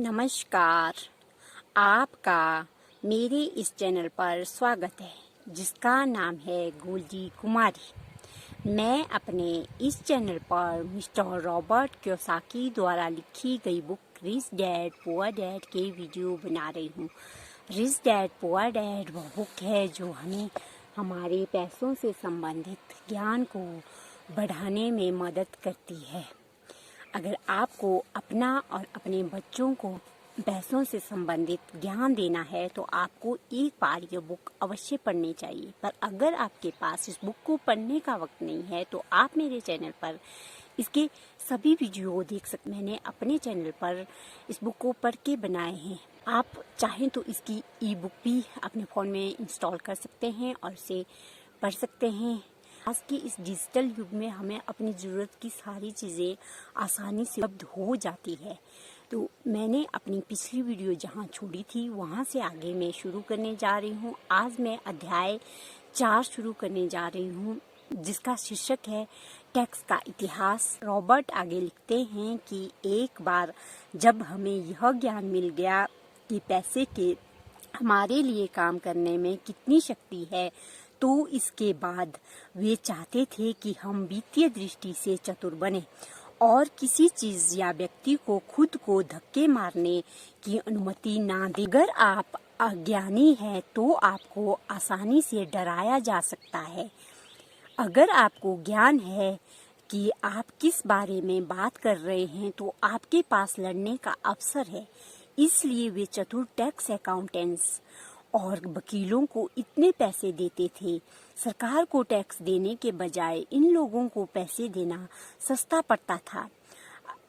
नमस्कार, आपका मेरे इस चैनल पर स्वागत है जिसका नाम है गोल्डी कुमारी। मैं अपने इस चैनल पर मिस्टर रॉबर्ट कियोसाकी द्वारा लिखी गई book rich dad poor dad के वीडियो बना रही हूँ। रिच डैड पुअर डैड वह बुक है जो हमें हमारे पैसों से संबंधित ज्ञान को बढ़ाने में मदद करती है। अगर आपको अपना और अपने बच्चों को पैसों से संबंधित ज्ञान देना है तो आपको एक बार ये बुक अवश्य पढ़नी चाहिए। पर अगर आपके पास इस बुक को पढ़ने का वक्त नहीं है तो आप मेरे चैनल पर इसके सभी वीडियो देख सकते। मैंने अपने चैनल पर इस बुक को पढ़ के बनाए हैं। आप चाहें तो इसकी ई बुक भी अपने फ़ोन में इंस्टॉल कर सकते हैं और इसे पढ़ सकते हैं। आज के इस डिजिटल युग में हमें अपनी ज़रूरत की सारी चीज़ें आसानी से उपलब्ध हो जाती है। तो मैंने अपनी पिछली वीडियो जहां छोड़ी थी वहां से आगे मैं शुरू करने जा रही हूं। आज मैं अध्याय 4 शुरू करने जा रही हूं जिसका शीर्षक है टैक्स का इतिहास। रॉबर्ट आगे लिखते हैं कि एक बार जब हमें यह ज्ञान मिल गया कि पैसे के हमारे लिए काम करने में कितनी शक्ति है तो इसके बाद वे चाहते थे कि हम वित्तीय दृष्टि से चतुर बने और किसी चीज या व्यक्ति को खुद को धक्के मारने की अनुमति ना दें। अगर आप अज्ञानी हैं तो आपको आसानी से डराया जा सकता है। अगर आपको ज्ञान है कि आप किस बारे में बात कर रहे हैं तो आपके पास लड़ने का अवसर है। इसलिए वे चतुर टैक्स अकाउंटेंट्स और वकीलों को इतने पैसे देते थे। सरकार को टैक्स देने के बजाय इन लोगों को पैसे देना सस्ता पड़ता था।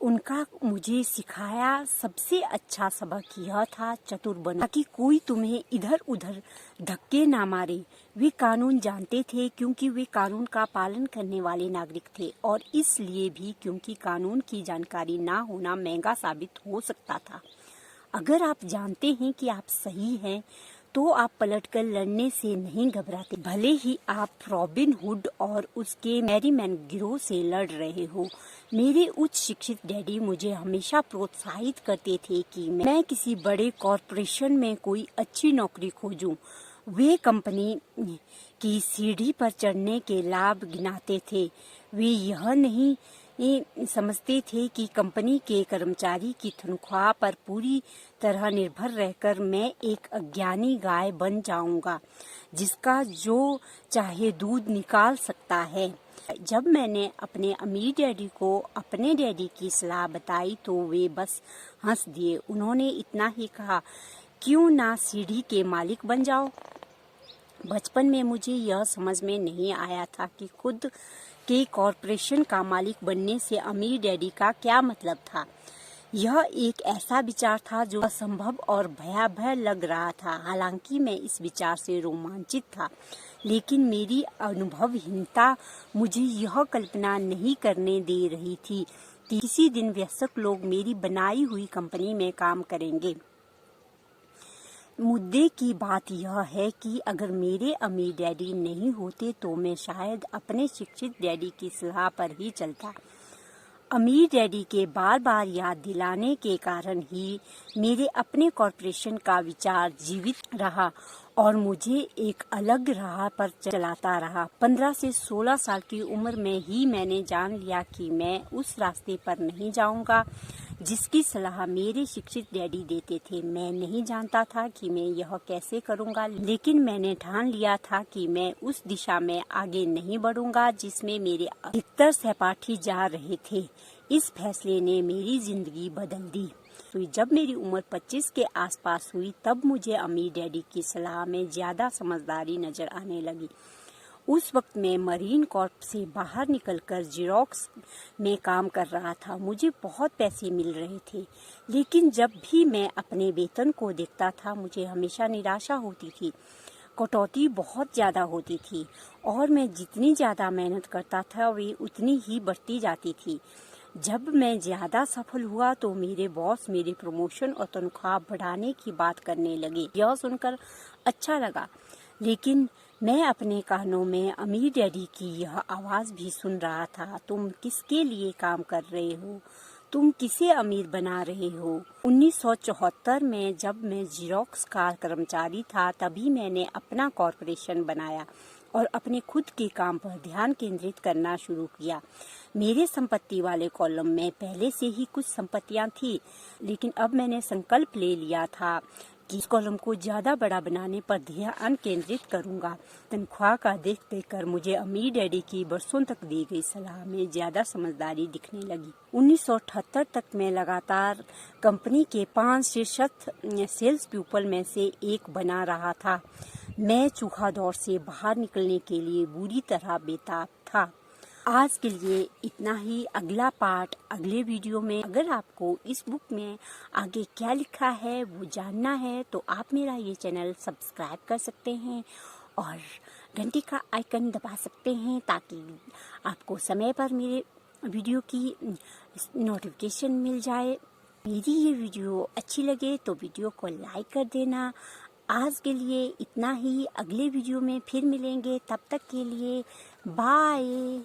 उनका मुझे सिखाया सबसे अच्छा सबक यह था, चतुर बनो ताकि कोई तुम्हें इधर उधर धक्के ना मारे। वे कानून जानते थे क्योंकि वे कानून का पालन करने वाले नागरिक थे और इसलिए भी क्योंकि कानून की जानकारी ना होना महंगा साबित हो सकता था। अगर आप जानते हैं कि आप सही हैं तो आप पलटकर लड़ने से नहीं घबराते, भले ही आप रॉबिन हुड और उसके मैरीमैन गिरोह से लड़ रहे हो। मेरे उच्च शिक्षित डैडी मुझे हमेशा प्रोत्साहित करते थे कि मैं किसी बड़े कॉरपोरेशन में कोई अच्छी नौकरी खोजूं। वे कंपनी की सीढ़ी पर चढ़ने के लाभ गिनाते थे। वे यह नहीं समझते थे कि कंपनी के कर्मचारी की तनख्वाह पर पूरी तरह निर्भर रहकर मैं एक अज्ञानी गाय बन जाऊंगा जिसका जो चाहे दूध निकाल सकता है। जब मैंने अपने अमीर डैडी को अपने डैडी की सलाह बताई तो वे बस हंस दिए। उन्होंने इतना ही कहा, क्यों ना सीढ़ी के मालिक बन जाओ। बचपन में मुझे यह समझ में नहीं आया था कि खुद के कॉरपोरेशन का मालिक बनने से अमीर डैडी का क्या मतलब था। यह एक ऐसा विचार था जो असंभव और भयावह लग रहा था। हालांकि मैं इस विचार से रोमांचित था, लेकिन मेरी अनुभवहीनता मुझे यह कल्पना नहीं करने दे रही थी कि किसी दिन वयस्क लोग मेरी बनाई हुई कंपनी में काम करेंगे। मुद्दे की बात यह है कि अगर मेरे अमीर डैडी नहीं होते तो मैं शायद अपने शिक्षित डैडी की सलाह पर ही चलता। अमीर डैडी के बार बार याद दिलाने के कारण ही मेरे अपने कॉरपोरेशन का विचार जीवित रहा और मुझे एक अलग राह पर चलाता रहा। 15 से 16 साल की उम्र में ही मैंने जान लिया कि मैं उस रास्ते पर नहीं जाऊंगा जिसकी सलाह मेरे शिक्षित डैडी देते थे। मैं नहीं जानता था कि मैं यह कैसे करूंगा, लेकिन मैंने ठान लिया था कि मैं उस दिशा में आगे नहीं बढ़ूंगा जिसमें मेरे अधिकतर सहपाठी जा रहे थे। इस फैसले ने मेरी जिंदगी बदल दी। तो जब मेरी उम्र 25 के आसपास हुई तब मुझे अमीर डैडी की सलाह में ज्यादा समझदारी नजर आने लगी। उस वक्त मैं मरीन कॉर्प से बाहर निकलकर जेरोक्स में काम कर रहा था। मुझे बहुत पैसे मिल रहे थे, लेकिन जब भी मैं अपने वेतन को देखता था मुझे हमेशा निराशा होती थी। कटौती बहुत ज़्यादा होती थी और मैं जितनी ज़्यादा मेहनत करता था वे उतनी ही बढ़ती जाती थी। जब मैं ज़्यादा सफल हुआ तो मेरे बॉस मेरे प्रमोशन और तनख्वाह बढ़ाने की बात करने लगे। यह सुनकर अच्छा लगा, लेकिन मैं अपने कानों में अमीर डैडी की यह आवाज़ भी सुन रहा था, तुम किसके लिए काम कर रहे हो? तुम किसे अमीर बना रहे हो? 1974 में जब मैं ज़ेरॉक्स का कर्मचारी था तभी मैंने अपना कॉरपोरेशन बनाया और अपने खुद के काम पर ध्यान केंद्रित करना शुरू किया। मेरे संपत्ति वाले कॉलम में पहले से ही कुछ संपत्तियां थी, लेकिन अब मैंने संकल्प ले लिया था कि इस कॉलम को ज्यादा बड़ा बनाने पर ध्यान केंद्रित करूंगा। तनख्वाह का देख देख कर मुझे अमीर डैडी की बरसों तक दी गई सलाह में ज्यादा समझदारी दिखने लगी। 1978 तक मैं लगातार कंपनी के 5 शीर्ष सेल्स पीपल में से एक बना रहा था। मैं चूहा दौर से बाहर निकलने के लिए बुरी तरह बेताब था। आज के लिए इतना ही। अगला पार्ट अगले वीडियो में। अगर आपको इस बुक में आगे क्या लिखा है वो जानना है तो आप मेरा ये चैनल सब्सक्राइब कर सकते हैं और घंटी का आइकन दबा सकते हैं ताकि आपको समय पर मेरे वीडियो की नोटिफिकेशन मिल जाए। मेरी ये वीडियो अच्छी लगे तो वीडियो को लाइक कर देना। आज के लिए इतना ही। अगले वीडियो में फिर मिलेंगे, तब तक के लिए बाय।